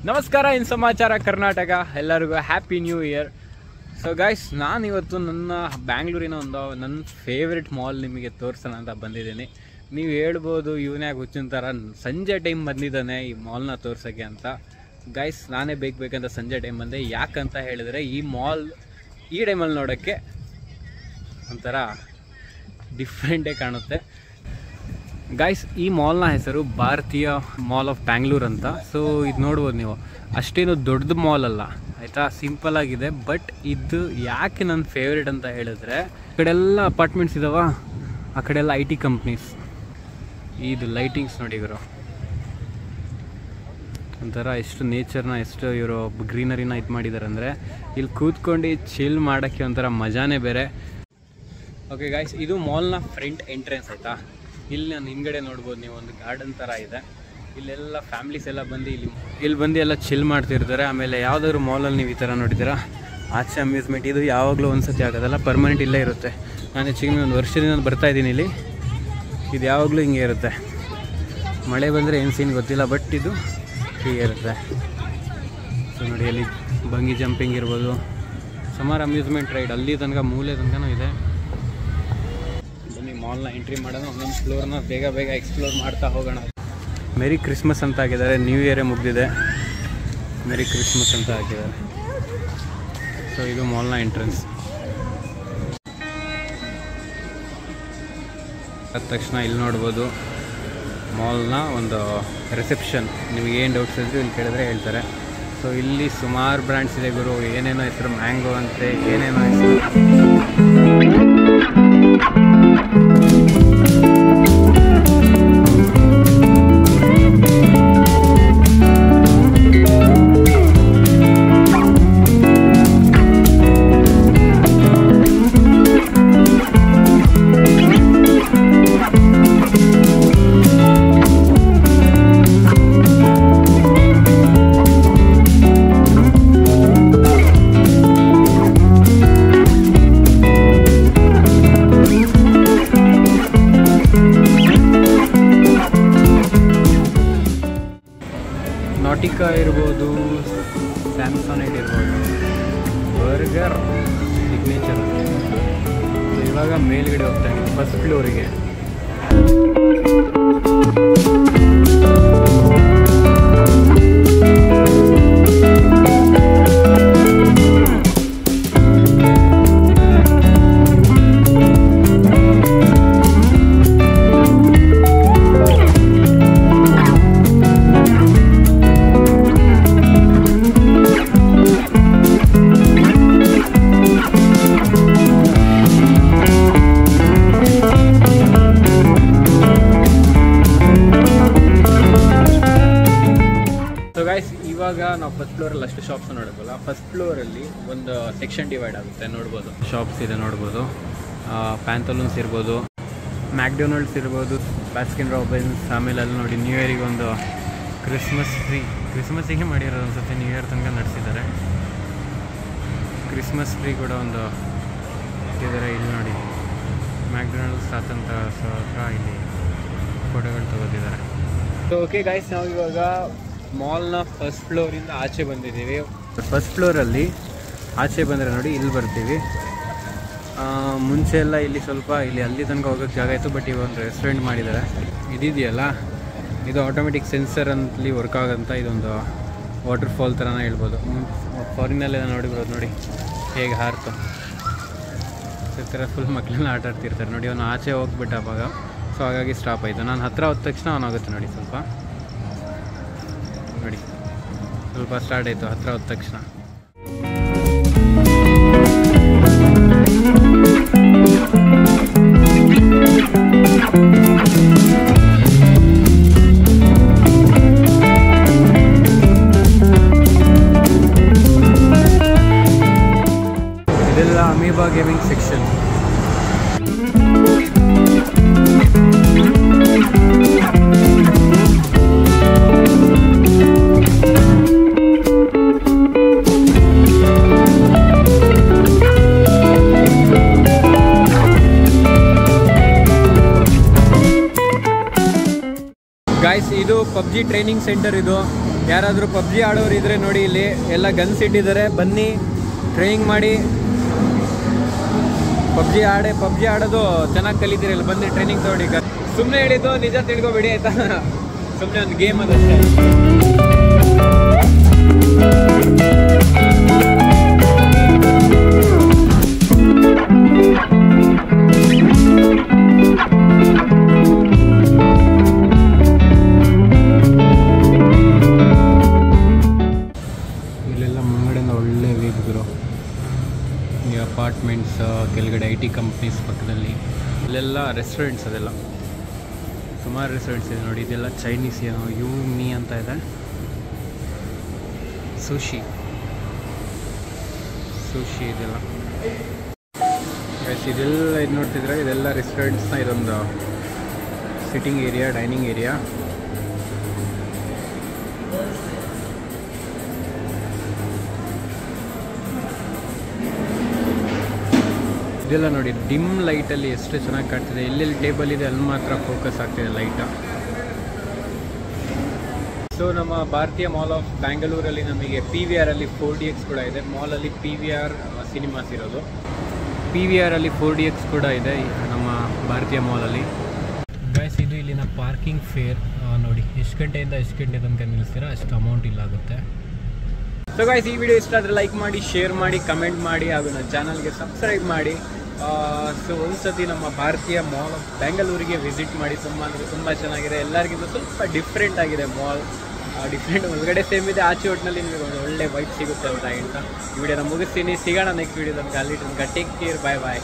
ನಮಸ್ಕಾರ ಇನ್ ಸಮಾಚಾರ ಕರ್ನಾಟಕ ಎಲ್ಲರಿಗೂ happy new year. So guys, ನಾನಿವತ್ತು ನನ್ನ ಬ್ಯಾಂಗ್ಳೂರಿನ ನನ್ನ ಫೇವ್ರೆಟ್ ಮಾಲ್ ನಿಮಗೆ ತೋರಿಸೋಣ ಅಂತ ಬಂದಿದ್ದೀನಿ. ನೀವು ಹೇಳ್ಬೋದು ಇವನ್ಯಾಗ ಹುಚ್ಚಿನ ಥರ ಸಂಜೆ ಟೈಮ್ ಬಂದಿದ್ದಾನೆ ಈ ಮಾಲ್ನ ತೋರ್ಸೋಕ್ಕೆ ಅಂತ. ಗೈಸ್, ನಾನೇ ಬೇಕಂತ ಸಂಜೆ ಟೈಮ್ ಬಂದೆ. ಯಾಕಂತ ಹೇಳಿದ್ರೆ ಈ ಮಾಲ್ ಈ ಟೈಮಲ್ಲಿ ನೋಡೋಕ್ಕೆ ಒಂಥರ ಡಿಫ್ರೆಂಟೇ ಕಾಣುತ್ತೆ. ಗೈಸ್, ಈ ಮಾಲ್ನ ಹೆಸರು ಭಾರತೀಯ ಮಾಲ್ ಆಫ್ ಬ್ಯಾಂಗ್ಳೂರ್ ಅಂತ. ಸೊ ಇದು ನೋಡ್ಬೋದು ನೀವು, ಅಷ್ಟೇನು ದೊಡ್ಡದು ಮಾಲ್ ಅಲ್ಲ ಆಯಿತಾ, ಸಿಂಪಲ್ ಆಗಿದೆ. ಬಟ್ ಇದು ಯಾಕೆ ನನ್ನ ಫೇವ್ರೇಟ್ ಅಂತ ಹೇಳಿದ್ರೆ, ಆ ಕಡೆ ಎಲ್ಲ ಅಪಾರ್ಟ್ಮೆಂಟ್ಸ್ ಇದಾವ, ಆ ಕಡೆ ಎಲ್ಲ IT ಕಂಪ್ನೀಸ್. ಇದು ಲೈಟಿಂಗ್ಸ್ ನೋಡಿ ಇವರು, ಒಂಥರ ಎಷ್ಟು ನೇಚರ್ನ ಎಷ್ಟು ಇವರು ಗ್ರೀನರಿನ ಇದು ಮಾಡಿದ್ದಾರೆ ಅಂದರೆ, ಇಲ್ಲಿ ಕೂತ್ಕೊಂಡು ಚಿಲ್ ಮಾಡೋಕ್ಕೆ ಒಂಥರ ಮಜಾನೇ ಬೇರೆ. ಓಕೆ ಗೈಸ್, ಇದು ಮಾಲ್ನ ಫ್ರಂಟ್ ಎಂಟ್ರೆನ್ಸ್ ಆಯಿತಾ. ಇಲ್ಲಿ ನಾನು ಹಿಂದ್ಗಡೆ ನೋಡ್ಬೋದು ನೀವು, ಒಂದು ಗಾರ್ಡನ್ ಥರ ಇದೆ. ಇಲ್ಲೆಲ್ಲ ಫ್ಯಾಮ್ಲೀಸ್ ಎಲ್ಲ ಬಂದು ಇಲ್ಲಿ ಬಂದು ಎಲ್ಲ ಚಿಲ್ ಮಾಡ್ತಿರ್ತಾರೆ. ಆಮೇಲೆ ಯಾವುದಾದ್ರು ಮಾಲಲ್ಲಿ ನೀವು ಈ ಥರ ನೋಡಿದ್ದೀರಾ, ಆಚೆ ಅಮ್ಯೂಸ್ಮೆಂಟ್ ಇದು ಯಾವಾಗಲೂ ಒಂದು ಸತಿ ಆಗೋದಲ್ಲ, ಪರ್ಮನೆಂಟ್ ಇಲ್ಲೇ ಇರುತ್ತೆ. ನಾನು ಹೆಚ್ಚಿಗೆ ಒಂದು ವರ್ಷದಿಂದ ಬರ್ತಾಯಿದ್ದೀನಿ ಇಲ್ಲಿ, ಇದು ಯಾವಾಗಲೂ ಹಿಂಗೆ ಇರುತ್ತೆ. ಮಳೆ ಬಂದರೆ ಏನು ಸೀನ್ ಗೊತ್ತಿಲ್ಲ, ಬಟ್ ಇದು ಹೀಗೆ ಇರುತ್ತೆ. ಸೊ ನೋಡಿ, ಅಲ್ಲಿ ಬಂಗಿ ಜಂಪಿಂಗ್ ಇರ್ಬೋದು, ಸುಮಾರು ಅಮ್ಯೂಸ್ಮೆಂಟ್ ರೈಡ್ ಅಲ್ಲಿ ತನಕ ಮೂಲೆ ತನಕನೂ ಇದೆ. ಮಾಲ್ನ ಎಂಟ್ರಿ ಮಾಡೋಣ, ಒಂದೊಂದು ಫ್ಲೋರ್ನ ಬೇಗ ಎಕ್ಸ್ಪ್ಲೋರ್ ಮಾಡ್ತಾ ಹೋಗೋಣ. ಮೇರಿ ಕ್ರಿಸ್ಮಸ್ ಅಂತ ಹಾಕಿದ್ದಾರೆ, ನ್ಯೂ ಇಯರೇ ಮುಗಿದಿದೆ, ಮೇರಿ ಕ್ರಿಸ್ಮಸ್ ಅಂತ ಹಾಕಿದ್ದಾರೆ. ಸೊ ಇದು ಮಾಲ್ನ ಎಂಟ್ರೆನ್ಸ್. ಆದ ತಕ್ಷಣ ಇಲ್ಲಿ ನೋಡ್ಬೋದು ಮಾಲ್ನ ಒಂದು ರಿಸೆಪ್ಷನ್. ನಿಮಗೆ ಏನು ಡೌಟ್ಸ್ ಇದ್ದರೂ ಇಲ್ಲಿ ಕೇಳಿದ್ರೆ ಹೇಳ್ತಾರೆ. ಸೊ ಇಲ್ಲಿ ಸುಮಾರು ಬ್ರ್ಯಾಂಡ್ಸ್ ಇದೆ ಗುರು, ಏನೇನೋ ಹೆಸರು, ಮ್ಯಾಂಗೋ ಅಂತೆ, ಏನೇನೋ ಹೆಸರು. ನಾಟಿಕಾ ಇರ್ಬೋದು, ಸ್ಯಾಮ್ಸನೈಟ್ ಇರ್ಬೋದು, ಬರ್ಗರ್ ಸಿಗ್ನೇಚರ್. ಇವಾಗ ಮೇಲ್ಗಡೆ ಹೋಗ್ತಾ ಇದ್ದೀನಿ ಫಸ್ಟ್ ಫ್ಲೋರಿಗೆ. ಇವಾಗ ನಾವು ಫಸ್ಟ್ ಫ್ಲೋರಲ್ಲಿ ಅಷ್ಟು ಶಾಪ್ಸ್ ನೋಡೋದಲ್ಲ, ಫಸ್ಟ್ ಫ್ಲೋರಲ್ಲಿ ಒಂದು ಸೆಕ್ಷನ್ ಡಿವೈಡ್ ಆಗುತ್ತೆ. ನೋಡ್ಬೋದು ಶಾಪ್ಸ್ ಇದೆ, ನೋಡ್ಬೋದು ಪ್ಯಾಂತಲೂನ್ಸ್ ಇರ್ಬೋದು, ಮ್ಯಾಕ್ಡೊನಾಲ್ಡ್ಸ್ ಇರ್ಬೋದು, ಬಾಸ್ಕಿನ್ ರಾಬಿನ್ಸ್. ಆಮೇಲೆ ಅಲ್ಲಿ ನೋಡಿ ನ್ಯೂ ಇಯರಿಗೆ ಒಂದು ಕ್ರಿಸ್ಮಸ್ಸಿಗೆ ಮಾಡಿರೋದು ಅನ್ಸುತ್ತೆ, ನ್ಯೂ ಇಯರ್ ತನಕ ನಡೆಸಿದ್ದಾರೆ. ಕ್ರಿಸ್ಮಸ್ ಟ್ರೀ ಕೂಡ ಒಂದು ಇಟ್ಟಿದ್ದಾರೆ. ಇಲ್ಲಿ ನೋಡಿ ಮ್ಯಾಕ್ಡೊನಾಲ್ಡ್ಸ್ ಸ್ವಾತಂತ್ರ್ಯ ಇಲ್ಲಿ ಫೋಟೋಗಳು ತಗೋತಿದ್ದಾರೆ. ಸೊ ಓಕೆ ಗೈಸ್, ನಾವು ಇವಾಗ ಮಾಲ್ನ ಫಸ್ಟ್ ಫ್ಲೋರಿಂದ ಆಚೆ ಬಂದಿದ್ದೀವಿ. ಫಸ್ಟ್ ಫ್ಲೋರಲ್ಲಿ ಆಚೆ ಬಂದರೆ ನೋಡಿ ಇಲ್ಲಿ ಬರ್ತೀವಿ. ಮುಂಚೆ ಎಲ್ಲ ಇಲ್ಲಿ ಸ್ವಲ್ಪ ಅಲ್ಲಿ ತನಕ ಹೋಗೋಕ್ಕೆ ಜಾಗ ಇತ್ತು, ಬಟ್ ಇವಾಗ ಒಂದು ರೆಸ್ಟೋರೆಂಟ್ ಮಾಡಿದ್ದಾರೆ. ಇದಿದೆಯಲ್ಲ, ಇದು ಆಟೋಮೆಟಿಕ್ ಸೆನ್ಸರ್ ಅಂತಲ್ಲಿ ವರ್ಕ್ ಆಗೋಂಥ ಇದೊಂದು ವಾಟರ್ ಫಾಲ್ ಥರನೇ ಹೇಳ್ಬೋದು. ಫಾರಿನಲ್ಲೆಲ್ಲ ನೋಡಿರ್ಬೋದು, ನೋಡಿ ಹೇಗೆ ಹಾರ್ತು. ಈ ಥರ ಫುಲ್ ಮಕ್ಕಳೆಲ್ಲ ಆಟ ಆಡ್ತಿರ್ತಾರೆ ನೋಡಿ. ಅವನು ಆಚೆ ಹೋಗ್ಬಿಟ್ಟ ಅವಾಗ, ಸೊ ಹಾಗಾಗಿ ಸ್ಟಾಪ್ ಆಯಿತು. ನಾನು ಹತ್ತಿರ ಹೋದ ತಕ್ಷಣ ಅವನಾಗುತ್ತೆ ನೋಡಿ, ಸ್ವಲ್ಪ ನೋಡಿ ಸ್ವಲ್ಪ ಸ್ಟಾರ್ಟ್ ಆಯಿತು ಹತ್ತಿರ ಹೋದ ತಕ್ಷಣ. ಇದೆಲ್ಲ ಅಮೀಬಾ ಗೇಮಿಂಗ್ ಸೆಕ್ಷನ್. ಗಾಯ್ಸ್, ಇದು PUBG ಟ್ರೈನಿಂಗ್ ಸೆಂಟರ್. ಇದು ಯಾರಾದರೂ ಪಬ್ಜಿ ಆಡೋರು ಇದ್ರೆ ನೋಡಿ, ಇಲ್ಲಿ ಎಲ್ಲ ಗನ್ಸ್ ಇಟ್ಟಿದ್ದಾರೆ, ಬನ್ನಿ ಟ್ರೈನಿಂಗ್ ಮಾಡಿ ಪಬ್ಜಿ ಆಡೋದು ಚೆನ್ನಾಗಿ ಕಲಿತೀರಿ, ಇಲ್ಲಿ ಬಂದು ಟ್ರೈನಿಂಗ್ ತಗೊಳ್ಳಿ. ಸುಮ್ಮನೆ ಹೇಳಿದ್ದು ನಿಜ ತಿಳ್ಕೊಬೇಡಿ ಆಯ್ತಾ, ಸುಮ್ಮನೆ ಒಂದು ಗೇಮ್ ಅದಷ್ಟೇ. ಇಲ್ಲೆಲ್ಲ ಮುಂಗಡೆಯಿಂದ ಒಳ್ಳೆ ವೀವ್ ಗುರು. ಈ ಅಪಾರ್ಟ್ಮೆಂಟ್ಸ್ ಕೆಳಗಡೆ IT ಕಂಪ್ನೀಸ್ ಪಕ್ಕದಲ್ಲಿ ಇಲ್ಲೆಲ್ಲ ರೆಸ್ಟೋರೆಂಟ್ಸ್, ಅದೆಲ್ಲ ಸುಮಾರು ರೆಸ್ಟೋರೆಂಟ್ಸ್ ಇದೆ ನೋಡಿ. ಇದೆಲ್ಲ ಚೈನೀಸ್, ಏನೋ ಯು ಮೀ ಅಂತ ಇದೆ, ಸುಶಿ ಇದೆಲ್ಲ ಇದೆಲ್ಲ ಇದು ನೋಡ್ತಿದ್ರೆ ಇದೆಲ್ಲ ರೆಸ್ಟೋರೆಂಟ್ಸ್ನ ಇದೊಂದು ಸಿಟ್ಟಿಂಗ್ ಏರಿಯಾ, ಡೈನಿಂಗ್ ಏರಿಯಾ. ಇದೆಲ್ಲ ನೋಡಿ ಡಿಮ್ ಲೈಟಲ್ಲಿ ಎಷ್ಟು ಚೆನ್ನಾಗಿ ಕಾಣ್ತಿದೆ. ಎಲ್ಲೆಲ್ಲಿ ಟೇಬಲ್ ಇದೆ ಅಲ್ಲಿ ಮಾತ್ರ ಫೋಕಸ್ ಆಗ್ತಿದೆ ಲೈಟ. ಸೊ ನಮ್ಮ ಭಾರತೀಯ ಮಾಲ್ ಆಫ್ ಬ್ಯಾಂಗ್ಳೂರಲ್ಲಿ ನಮಗೆ PVR ಅಲ್ಲಿ 4DX ಕೂಡ ಇದೆ. ಮಾಲಲ್ಲಿ PVR ಸಿನಿಮಾಸ್ ಇರೋದು, PVR ಅಲ್ಲಿ 4DX ಕೂಡ ಇದೆ ನಮ್ಮ ಭಾರತೀಯ ಮಾಲಲ್ಲಿ. ಗೈಸ್ ಇದು ಇಲ್ಲಿನ ಪಾರ್ಕಿಂಗ್ ಫೇರ್ ನೋಡಿ, ಎಷ್ಟು ಗಂಟೆಯಿಂದ ಎಷ್ಟು ಗಂಟೆ ತನಕ ನಿಲ್ಲಿಸ್ತೀರಾ ಅಷ್ಟು ಅಮೌಂಟ್ ಇಲ್ಲಾಗುತ್ತೆ. ಸೊ ಗೈಸ್ ಈ ವಿಡಿಯೋ ಇಷ್ಟ ಆದರೆ ಲೈಕ್ ಮಾಡಿ, ಶೇರ್ ಮಾಡಿ, ಕಮೆಂಟ್ ಮಾಡಿ, ಹಾಗೂ ನನ್ನ ಚಾನಲ್ಗೆ ಸಬ್ಸ್ಕ್ರೈಬ್ ಮಾಡಿ. ಸೊ ಒಂದ್ಸತಿ ನಮ್ಮ ಭಾರತೀಯ ಮಾಲ್ ಆಫ್ ಬ್ಯಾಂಗ್ಳೂರಿಗೆ ವಿಸಿಟ್ ಮಾಡಿ. ತುಂಬ ಅಂದರೆ ತುಂಬ ಚೆನ್ನಾಗಿದೆ, ಎಲ್ಲರಿಗಿಂತ ಸ್ವಲ್ಪ ಡಿಫ್ರೆಂಟ್ ಆಗಿದೆ ಮಾಲ್. ಡಿಫ್ರೆಂಟ್ ಒಳಗಡೆ ಸೇಮ್ ಇದೆ, ಆಚೆ ಒಟ್ಟಿನಲ್ಲಿ ನಿಮಗೆ ಒಂದು ಒಳ್ಳೆ ವೈಬ್ ಸಿಗುತ್ತೆ ಅಂತ ಹೇಳ್ತಾ ಈ ವಿಡಿಯೋನ ಮುಗಿಸ್ತೀನಿ. ಸಿಗೋಣ ನೆಕ್ಸ್ಟ್ ವಿಡಿಯೋ. ನಮ್ಗೆ ಅಲ್ಲಿ ತನಕ ಟೇಕ್ ಕೇರ್, ಬಾಯ್ ಬಾಯ್.